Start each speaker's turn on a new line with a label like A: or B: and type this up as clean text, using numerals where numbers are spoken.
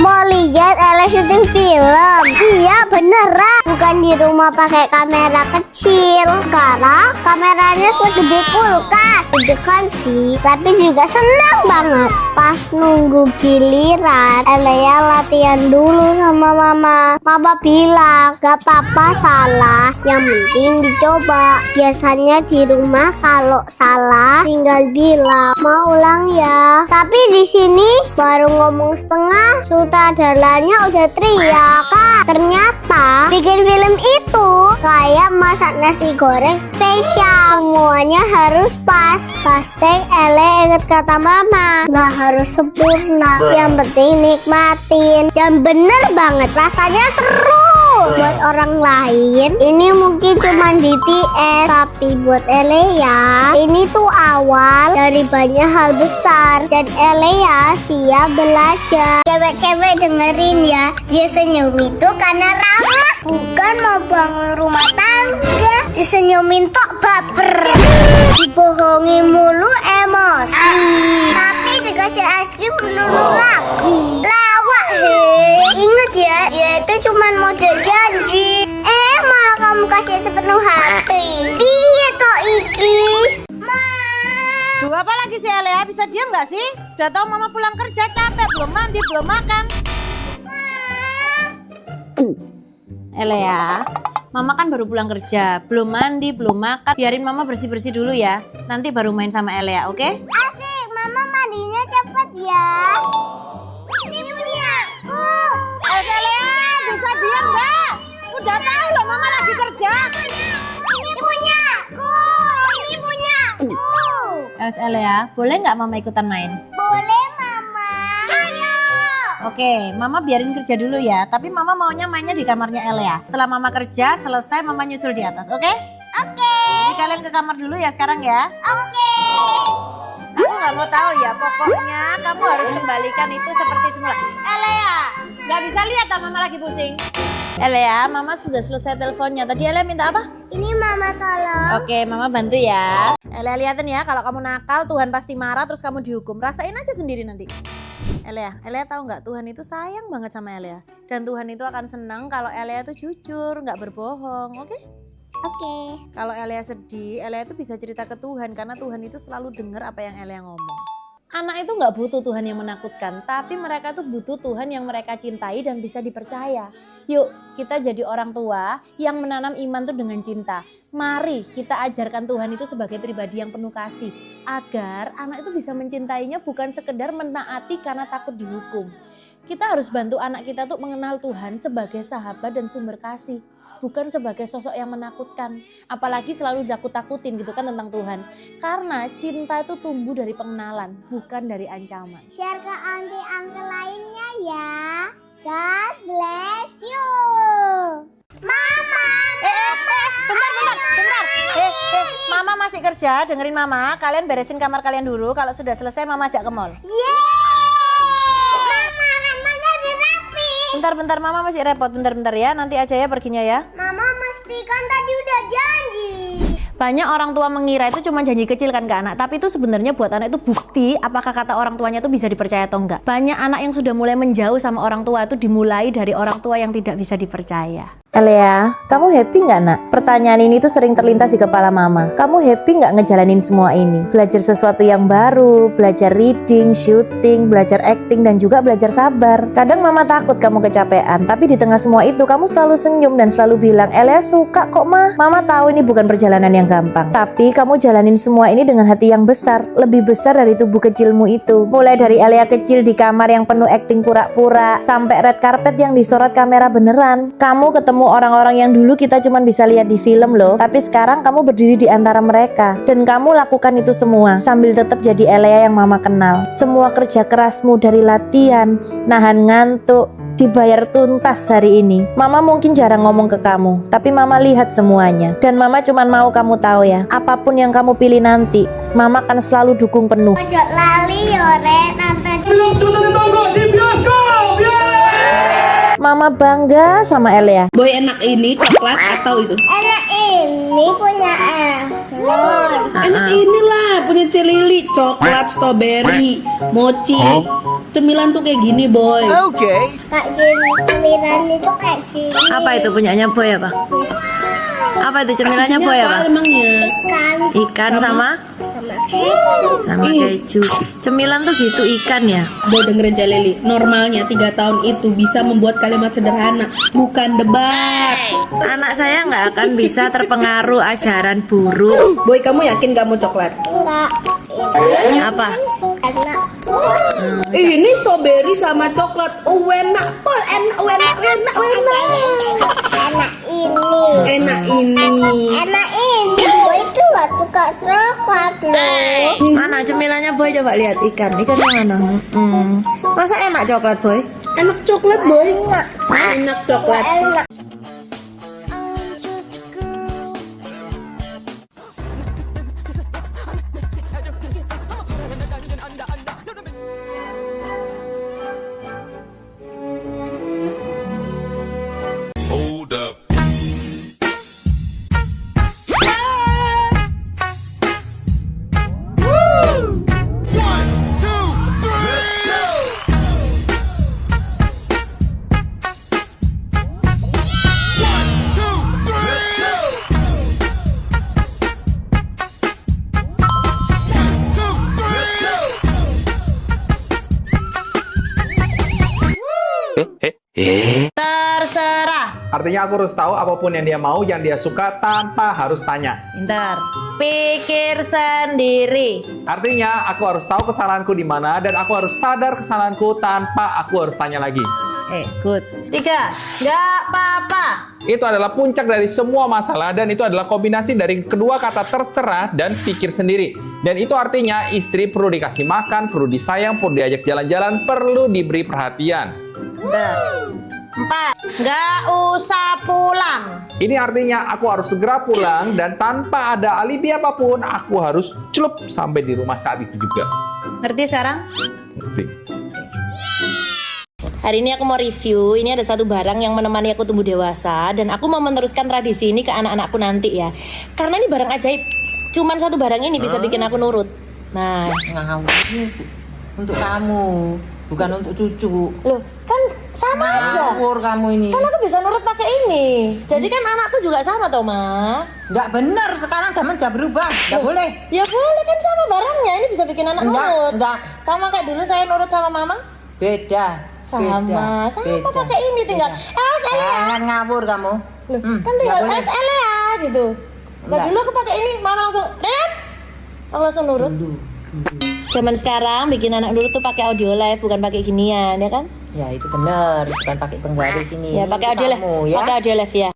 A: Mau lihat Ele syuting film? Iya beneran. Bukan di rumah pakai kamera kecil. Sekarang kameranya segede kulkas. Deg-degan sih, tapi juga senang banget. Pas nunggu giliran, Elea latihan dulu sama mama. Mama bilang gak apa-apa salah, yang penting dicoba. Biasanya di rumah kalau salah tinggal bilang mau ulang ya. Tapi di sini baru ngomong setengah, sutradaranya udah teriak. Kak, ternyata bikin film itu kayak masak nasi goreng spesial. Semuanya harus pas. Pasti Ele inget kata mama, nggak harus sempurna, yang penting nikmatin. Dan bener banget, rasanya seru. Buat orang lain ini mungkin cuma BTS, tapi buat Elea ini tuh awal dari banyak hal besar. Dan Elea siap belajar. Cewek-cewek dengerin ya, dia senyum itu karena ramah, bukan mau bangun rumah tangga. Disenyumin tok baper, dibohongi mulu emosi, tapi dikasih es krim melulu lagi. Lawak he. Ingat ya, dia itu cuma model janji. Malah kamu kasih sepenuh hati. Piye toh iki?
B: Duh, apa lagi sih Elea? Bisa diam nggak sih? Udah tahu mama pulang kerja capek, belum mandi, belum makan. Elea, mama kan baru pulang kerja, belum mandi, belum makan. Biarin mama bersih-bersih dulu ya. Nanti baru main sama Elea, oke?
A: Asik, mama mandinya cepet ya. Ini punya aku.
B: Elea, bisa diam nggak? Udah tahu loh mama lagi kerja.
A: Ini punya aku. Ini punya aku.
B: Elea, boleh nggak mama ikutan main?
A: Boleh mama. Ayo.
B: Oke, mama biarin kerja dulu ya. Tapi mama maunya mainnya di kamarnya Elea. Setelah mama kerja, selesai mama nyusul di atas, oke?
A: Oke.
B: Jadi kalian ke kamar dulu ya sekarang ya.
A: Oke.
B: Aku nggak mau tahu ya, pokoknya kamu harus kembalikan itu seperti semula. Elea, nggak bisa lihat tak mama lagi pusing. Elea, mama sudah selesai teleponnya. Tadi Elea minta apa?
A: Ini mama tolong.
B: Oke, mama bantu ya. Elea liatin ya, kalau kamu nakal Tuhan pasti marah terus kamu dihukum. Rasain aja sendiri nanti. Elea tahu nggak Tuhan itu sayang banget sama Elea. Dan Tuhan itu akan senang kalau Elea itu jujur, nggak berbohong, oke?
A: Oke.
B: Kalau Elea sedih, Elea itu bisa cerita ke Tuhan karena Tuhan itu selalu dengar apa yang Elea ngomong. Anak itu nggak butuh Tuhan yang menakutkan, tapi mereka tuh butuh Tuhan yang mereka cintai dan bisa dipercaya. Yuk, kita jadi orang tua yang menanam iman tuh dengan cinta. Mari kita ajarkan Tuhan itu sebagai pribadi yang penuh kasih, agar anak itu bisa mencintainya bukan sekedar menaati karena takut dihukum. Kita harus bantu anak kita tuh mengenal Tuhan sebagai sahabat dan sumber kasih, bukan sebagai sosok yang menakutkan. Apalagi selalu takut-takutin gitu kan tentang Tuhan. Karena cinta itu tumbuh dari pengenalan, bukan dari ancaman.
A: Share ke aunty-uncle lainnya ya. God bless you. Mama.
B: Bentar. Mama masih kerja, dengerin mama. Kalian beresin kamar kalian dulu. Kalau sudah selesai mama ajak ke mall. Bentar, mama masih repot. Bentar ya, nanti aja ya perginya ya.
A: Mama mesti kan tadi udah janji.
B: Banyak orang tua mengira itu cuma janji kecil kan ke anak, tapi itu sebenarnya buat anak itu bukti apakah kata orang tuanya itu bisa dipercaya atau enggak. Banyak anak yang sudah mulai menjauh sama orang tua itu dimulai dari orang tua yang tidak bisa dipercaya.
C: Elea, kamu happy nggak nak? Pertanyaan ini tuh sering terlintas di kepala mama. Kamu happy nggak ngejalanin semua ini? Belajar sesuatu yang baru, belajar reading, shooting, belajar acting, dan juga belajar sabar. Kadang mama takut kamu kecapean, tapi di tengah semua itu kamu selalu senyum dan selalu bilang, Elea suka kok ma. Mama tahu ini bukan perjalanan yang gampang, tapi kamu jalanin semua ini dengan hati yang besar, lebih besar dari tubuh kecilmu itu. Mulai dari Elea kecil di kamar yang penuh acting pura-pura, sampai red carpet yang disorot kamera beneran. Kamu ketemu orang-orang yang dulu kita cuma bisa lihat di film loh, tapi sekarang kamu berdiri di antara mereka dan kamu lakukan itu semua sambil tetap jadi Elea yang mama kenal. Semua kerja kerasmu dari latihan, nahan ngantuk, dibayar tuntas hari ini. Mama mungkin jarang ngomong ke kamu, tapi mama lihat semuanya. Dan mama cuma mau kamu tahu ya, apapun yang kamu pilih nanti, mama akan selalu dukung penuh.
A: Ojo lali yo rek nonton.
C: Mama mama bangga sama Elea.
D: Boy, enak ini coklat atau itu?
A: Enak ini punya
D: Enak inilah punya Celili, coklat, strawberry, mochi. Cemilan tuh kayak gini, Boy.
A: Kak gini cemilan itu kayak gini.
B: Apa itu punyanya Boy apa? Apa itu cemilannya
D: Isinya
B: Boy
D: apa
B: apa?
D: emangnya?
A: Ikan
B: Ikan sama
A: sama
B: keju. Cemilan tuh gitu ikan ya.
D: Boy, dengerin Celili. Normalnya 3 tahun itu bisa membuat kalimat sederhana, bukan debat.
B: Anak saya nggak akan bisa terpengaruh ajaran buruk.
D: Boy, kamu yakin gak mau coklat?
A: enggak
B: Apa?
A: enak.
D: Ini strawberry sama coklat. Oh, enak, Boy. Enak
A: Enak ini.
D: Enak ini.
A: Enak ini. Gue itu gak suka coklat loh.
B: Mana cemilannya Boy, coba lihat ikan. Ikan yang mana? Masa enak coklat Boy?
D: Enak coklat, Boy. Enak coklat.
A: Enak.
E: Hold up.
B: Terserah.
F: Artinya aku harus tahu apapun yang dia mau, yang dia suka tanpa harus tanya.
B: Pintar. Pikir sendiri.
F: Artinya aku harus tahu kesalahanku di mana dan aku harus sadar kesalahanku tanpa aku harus tanya lagi.
B: Good. 3. Nggak apa-apa.
F: Itu adalah puncak dari semua masalah dan itu adalah kombinasi dari kedua kata terserah dan pikir sendiri. Dan itu artinya istri perlu dikasih makan, perlu disayang, perlu diajak jalan-jalan, perlu diberi perhatian.
B: Bentar. 4. Nggak usah pulang.
F: Ini artinya aku harus segera pulang dan tanpa ada alibi apapun, aku harus celup sampai di rumah saat itu juga.
B: Ngerti sekarang?
F: Ngerti?
C: Hari ini aku mau review, ini ada satu barang yang menemani aku tumbuh dewasa dan aku mau meneruskan tradisi ini ke anak-anakku nanti ya. Karena ini barang ajaib, cuman satu barang ini bisa bikin aku nurut. Nah,
G: Untuk kamu, bukan untuk cucu.
C: loh kan sama aja.
G: Ngawur kamu ini.
C: Kan aku bisa nurut pakai ini. Jadi kan anakku juga sama toh, Ma.
G: Nggak benar, sekarang zaman udah berubah. Nggak boleh.
C: Ya boleh kan sama barangnya, ini bisa bikin anak nurut.
G: Enggak.
C: Sama kayak dulu saya nurut sama Mama.
G: Beda.
C: Sama pakai ini tinggal
G: Jangan ngawur kamu.
C: Loh, kan tinggal
G: nggak boleh.
C: SL ya gitu. Nah
G: Enggak.
C: dulu aku pakai ini, Mama langsung, "Ren!" Aku langsung nurut. Zaman sekarang bikin anak nurut tuh pakai audio live, bukan pakai ginian, ya kan?
G: Ya itu benar, bukan pakai penggaris ini.
C: Ya
G: Ini
C: pakai
G: untuk
C: audio live,
G: kamu, ya.
C: pakai audio live ya.